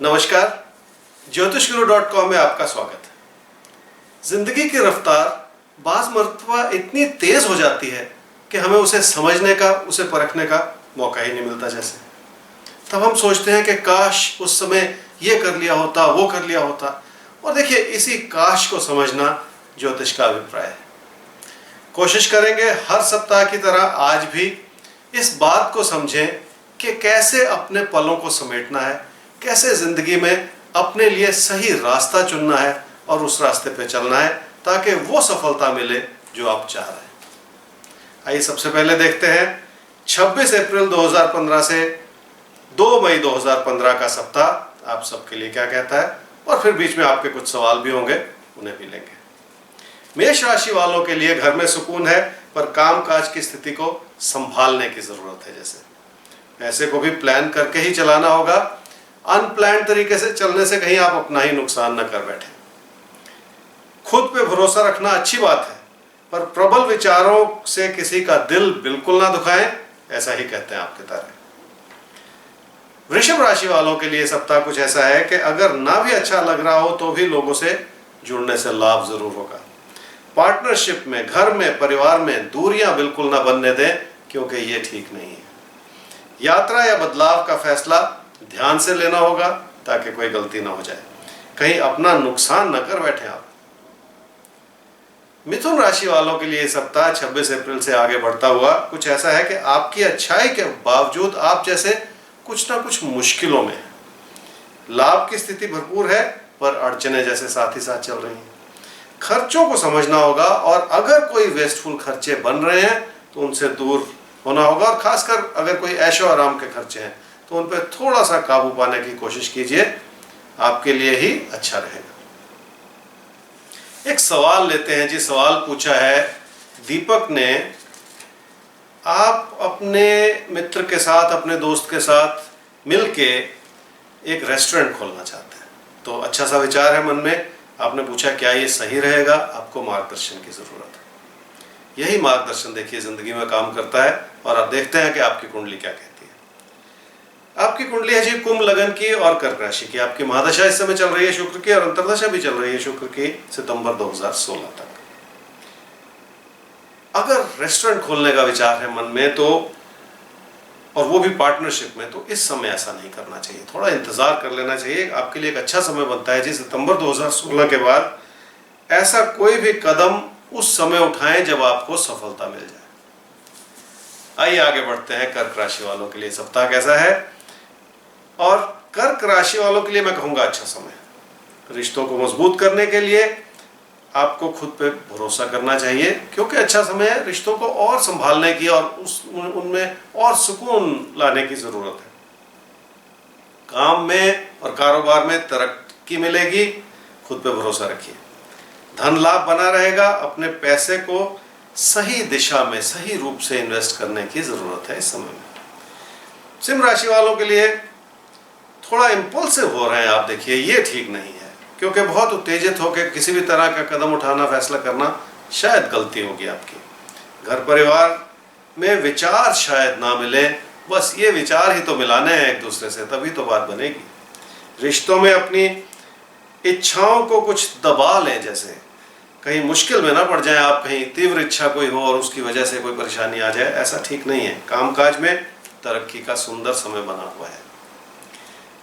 नमस्कार, ज्योतिषगुरु.com में आपका स्वागत है। जिंदगी की रफ्तार बाज मर्तबा इतनी तेज हो जाती है कि हमें उसे समझने का, उसे परखने का मौका ही नहीं मिलता। जैसे तब हम सोचते हैं कि काश उस समय ये कर लिया होता, वो कर लिया होता। और देखिए, इसी काश को समझना ज्योतिष का अभिप्राय है। कोशिश करेंगे हर सप्ताह की तरह आज भी इस बात को समझें कि कैसे अपने पलों को समेटना है, कैसे जिंदगी में अपने लिए सही रास्ता चुनना है और उस रास्ते पे चलना है ताकि वो सफलता मिले जो आप चाह रहे हैं। आइए सबसे पहले देखते हैं 26 अप्रैल 2015 से 2 मई 2015 का सप्ताह आप सबके लिए क्या कहता है, और फिर बीच में आपके कुछ सवाल भी होंगे, उन्हें भी लेंगे। मेष राशि वालों के लिए घर में सुकून है, पर कामकाज की स्थिति को संभालने की जरूरत है। जैसे पैसे को भी प्लान करके ही चलाना होगा। अनप्लान तरीके से चलने से कहीं आप अपना ही नुकसान न कर बैठे। खुद पे भरोसा रखना अच्छी बात है, पर प्रबल विचारों से किसी का दिल बिल्कुल ना दुखाएं, ऐसा ही कहते हैं आपके तारे। वृषभ राशि वालों के लिए सप्ताह कुछ ऐसा है कि अगर ना भी अच्छा लग रहा हो तो भी लोगों से जुड़ने से लाभ जरूर होगा। पार्टनरशिप में, घर में, परिवार में दूरियां बिल्कुल ना बनने दें, क्योंकि ये ठीक नहीं है। यात्रा या बदलाव का फैसला ध्यान से लेना होगा ताकि कोई गलती ना हो जाए, कहीं अपना नुकसान न कर बैठे आप। मिथुन राशि वालों के लिए सप्ताह 26 अप्रैल से आगे बढ़ता हुआ कुछ ऐसा है कि आपकी अच्छाई के बावजूद आप जैसे कुछ ना कुछ मुश्किलों में हैं। लाभ की स्थिति भरपूर है, पर अड़चने जैसे साथ ही साथ चल रही हैं। खर्चों को समझना होगा, और अगर कोई वेस्टफुल खर्चे बन रहे हैं तो उनसे दूर होना होगा, और खासकर अगर कोई ऐशो आराम के खर्चे हैं तो उन पर थोड़ा सा काबू पाने की कोशिश कीजिए, आपके लिए ही अच्छा रहेगा। एक सवाल लेते हैं जी। सवाल पूछा है दीपक ने, आप अपने मित्र के साथ, अपने दोस्त के साथ मिलके एक रेस्टोरेंट खोलना चाहते हैं, तो अच्छा सा विचार है मन में। आपने पूछा क्या ये सही रहेगा, आपको मार्गदर्शन की जरूरत है। यही मार्गदर्शन देखिए जिंदगी में काम करता है, और आप देखते हैं कि आपकी कुंडली क्या कहती है। आपकी कुंडली है जी कुंभ लगन की और कर्क राशि की। आपकी महादशा इस समय चल रही है शुक्र की, और अंतर्दशा भी चल रही है शुक्र की सितंबर 2016 तक। अगर रेस्टोरेंट खोलने का विचार है मन में, तो और वो भी पार्टनरशिप में, तो इस समय ऐसा नहीं करना चाहिए। थोड़ा इंतजार कर लेना चाहिए। आपके लिए एक अच्छा समय बनता है जी सितंबर 2016 के बाद। ऐसा कोई भी कदम उस समय उठाएं जब आपको सफलता मिल जाए। आइए आगे बढ़ते हैं। कर्क राशि वालों के लिए सप्ताह कैसा है, और कर्क राशि वालों के लिए मैं कहूंगा अच्छा समय। रिश्तों को मजबूत करने के लिए आपको खुद पे भरोसा करना चाहिए, क्योंकि अच्छा समय है रिश्तों को और संभालने की, और उनमें और सुकून लाने की जरूरत है। काम में और कारोबार में तरक्की मिलेगी, खुद पे भरोसा रखिए। धन लाभ बना रहेगा। अपने पैसे को सही दिशा में, सही रूप से इन्वेस्ट करने की जरूरत है इस समय में। सिंह राशि वालों के लिए थोड़ा इंपल्सिव हो रहे हैं आप, देखिए ये ठीक नहीं है, क्योंकि बहुत उत्तेजित होकर किसी भी तरह का कदम उठाना, फैसला करना शायद गलती होगी आपकी। घर परिवार में विचार शायद ना मिले, बस ये विचार ही तो मिलाने हैं एक दूसरे से, तभी तो बात बनेगी। रिश्तों में अपनी इच्छाओं को कुछ दबा लें, जैसे कहीं मुश्किल में ना पड़ जाए आप, कहीं तीव्र इच्छा कोई हो और उसकी वजह से कोई परेशानी आ जाए, ऐसा ठीक नहीं है। कामकाज में तरक्की का सुंदर समय बना हुआ है।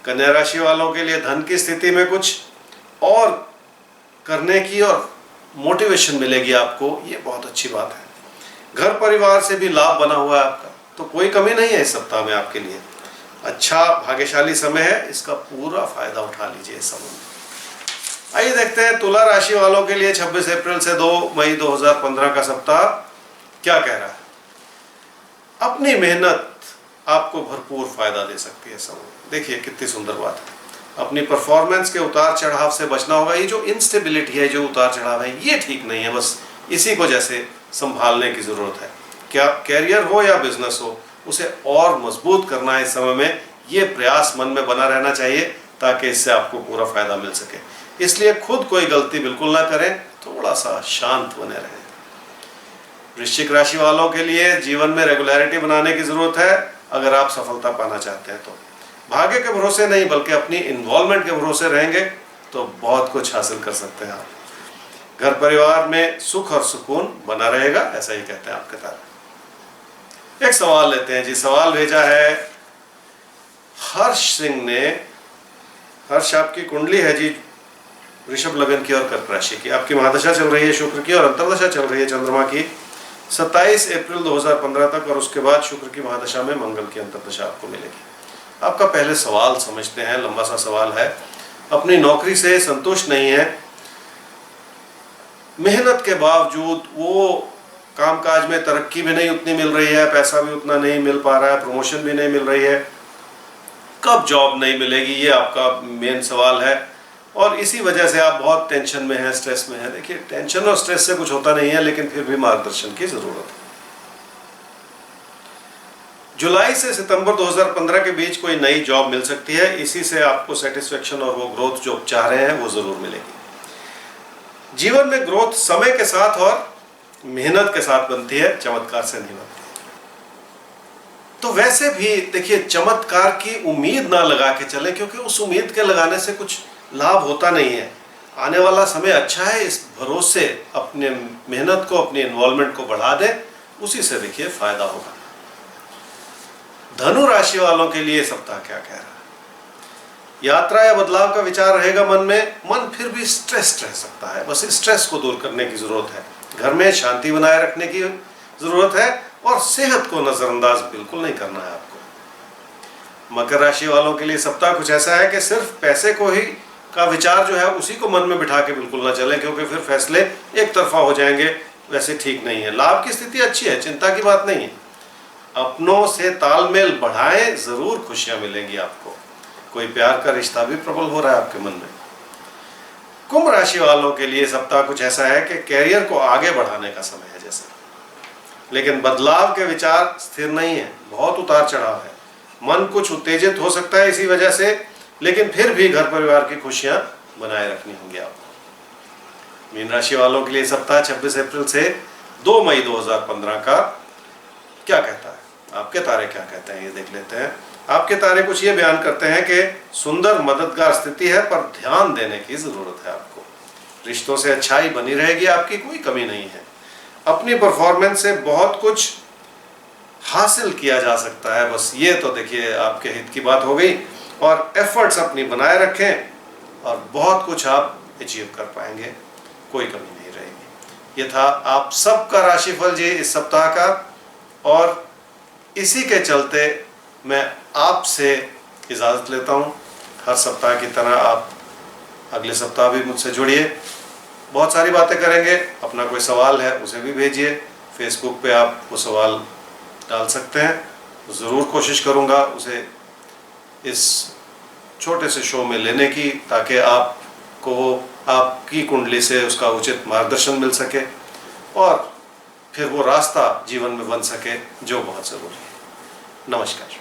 कन्या राशि वालों के लिए धन की स्थिति में कुछ और करने की और मोटिवेशन मिलेगी आपको, ये बहुत अच्छी बात है। घर परिवार से भी लाभ बना हुआ है आपका, तो कोई कमी नहीं है इस सप्ताह में आपके लिए। अच्छा भाग्यशाली समय है, इसका पूरा फायदा उठा लीजिए इस समय में। आइए देखते हैं तुला राशि वालों के लिए 26 अप्रैल से 2 मई 2015 का सप्ताह क्या कह रहा है। अपनी मेहनत आपको भरपूर फायदा दे सकती है समय। देखिए कितनी सुंदर बात है। अपनी परफॉर्मेंस के उतार चढ़ाव से बचना होगा। ये जो इंस्टेबिलिटी है, जो उतार चढ़ाव है, ये ठीक नहीं है। बस इसी को जैसे संभालने की जरूरत है। क्या कैरियर हो या बिजनेस हो, उसे और मजबूत करना है इस समय में। ये प्रयास मन में बना रहना चाहिए ताकि इससे आपको पूरा फायदा मिल सके। इसलिए खुद कोई गलती बिल्कुल ना करें, थोड़ा सा शांत बने रहें। वृश्चिक राशि वालों के लिए जीवन में रेगुलरिटी बनाने की जरूरत है अगर आप सफलता पाना चाहते हैं तो। भाग्य के भरोसे नहीं बल्कि अपनी इन्वॉल्वमेंट के भरोसे रहेंगे तो बहुत कुछ हासिल कर सकते हैं आप। घर परिवार में सुख और सुकून बना रहेगा, ऐसा ही कहते हैं आपके तारे। एक सवाल लेते हैं जी। सवाल भेजा है हर्ष सिंह ने। हर्ष, आपकी कुंडली है जी वृषभ लगन की और कर्क राशि की। आपकी महादशा चल रही है शुक्र की और अंतर्दशा चल रही है चंद्रमा की 27 अप्रैल 2015 तक, और उसके बाद शुक्र की महादशा में मंगल की अंतर्दशा आपको मिलेगी। आपका पहले सवाल समझते हैं, लंबा सा सवाल है। अपनी नौकरी से संतुष्ट नहीं है, मेहनत के बावजूद वो कामकाज में तरक्की भी नहीं उतनी मिल रही है, पैसा भी उतना नहीं मिल पा रहा है, प्रमोशन भी नहीं मिल रही है, कब जॉब नहीं मिलेगी, ये आपका मेन सवाल है। और इसी वजह से आप बहुत टेंशन में हैं, स्ट्रेस में हैं। देखिए, टेंशन और स्ट्रेस से कुछ होता नहीं है, लेकिन फिर भी मार्गदर्शन की जरूरत है। जुलाई से सितंबर 2015 के बीच कोई नई जॉब मिल सकती है, इसी से आपको सेटिस्फेक्शन और वो ग्रोथ जो चाह रहे हैं वो जरूर मिलेगी। जीवन में ग्रोथ समय के साथ और मेहनत के साथ बनती है, चमत्कार से नहीं बनती। तो वैसे भी देखिए, चमत्कार की उम्मीद ना लगा के चले, क्योंकि उस उम्मीद के लगाने से कुछ लाभ होता नहीं है। आने वाला समय अच्छा है, इस भरोसे अपने मेहनत को, अपनी इन्वॉल्वमेंट को बढ़ा दें, उसी से देखिए फायदा होगा। धनु राशि वालों के लिए सप्ताह क्या कह रहा है? यात्रा या बदलाव का विचार रहेगा मन में। मन फिर भी स्ट्रेस्ड रह सकता है, बस स्ट्रेस को दूर करने की जरूरत है। घर में शांति बनाए रखने की जरूरत है और सेहत को नजरअंदाज बिल्कुल नहीं करना है आपको। मकर राशि वालों के लिए सप्ताह कुछ ऐसा है कि सिर्फ पैसे को ही का विचार जो है उसी को मन में बिठा के बिल्कुल ना चले, क्योंकि फिर फैसले एक तरफा हो जाएंगे, वैसे ठीक नहीं है। लाभ की स्थिति अच्छी है, चिंता की बात नहीं है। अपनों से तालमेल बढ़ाएं, जरूर खुशियां मिलेंगी आपको। कोई प्यार का रिश्ता भी प्रबल हो रहा है आपके मन में। कुंभ राशि वालों के लिए सप्ताह कुछ ऐसा है कि कैरियर को आगे बढ़ाने का समय है जैसे, लेकिन बदलाव के विचार स्थिर नहीं है, बहुत उतार चढ़ाव है। मन कुछ उत्तेजित हो सकता है इसी वजह से, लेकिन फिर भी घर परिवार की खुशियां बनाए रखनी होंगी आपको। मीन राशि वालों के लिए सप्ताह 26 अप्रैल से 2 मई 2015 का क्या कहता है? आपके तारे क्या कहते हैं ये देख लेते हैं। आपके तारे कुछ ये बयान करते हैं कि सुंदर मददगार स्थिति है, पर ध्यान देने की जरूरत है आपको। रिश्तों से अच्छाई बनी रहेगी, आपकी कोई कमी नहीं है। अपनी परफॉर्मेंस से बहुत कुछ हासिल किया जा सकता है, बस ये तो देखिए आपके हित की बात हो गई। और एफर्ट्स अपनी बनाए रखें और बहुत कुछ आप अचीव कर पाएंगे, कोई कमी नहीं रहेगी। ये था आप सबका राशिफल जी इस सप्ताह का, और इसी के चलते मैं आपसे इजाज़त लेता हूँ। हर सप्ताह की तरह आप अगले सप्ताह भी मुझसे जुड़िए, बहुत सारी बातें करेंगे। अपना कोई सवाल है उसे भी भेजिए, फेसबुक पे आप वो सवाल डाल सकते हैं, ज़रूर कोशिश करूँगा उसे इस छोटे से शो में लेने की, ताकि आपको आपकी कुंडली से उसका उचित मार्गदर्शन मिल सके और फिर वो रास्ता जीवन में बन सके जो बहुत ज़रूरी है। नमस्कार।